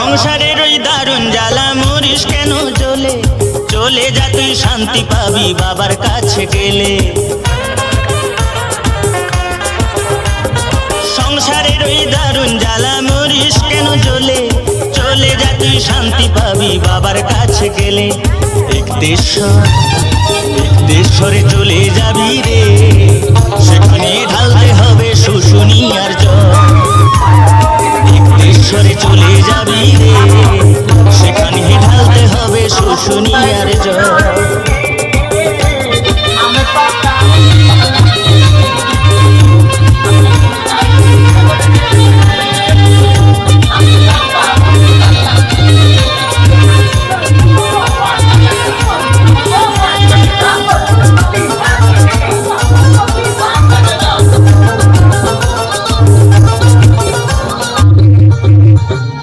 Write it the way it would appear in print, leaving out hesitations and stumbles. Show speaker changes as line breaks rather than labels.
সংসারের ওই দারুণ জ্বালা মরিস কেন জ্বলে, চলে যা তুই শান্তি পাবি বাবার কাছে গেলে। সংসারের ওই দারুণ জ্বালা মরিস কেন জ্বলে, চলে যা তুই শান্তি পাবি বাবার কাছে গেলে। একদেশ্বরে চলে যাবি রে, সেখানে ঢালতে হবে শুশুনিয়ার জল। একদেশ্বরে চলে যাবি রে, সেখানে ঢালতে হবে শুশুনিয়ার জল।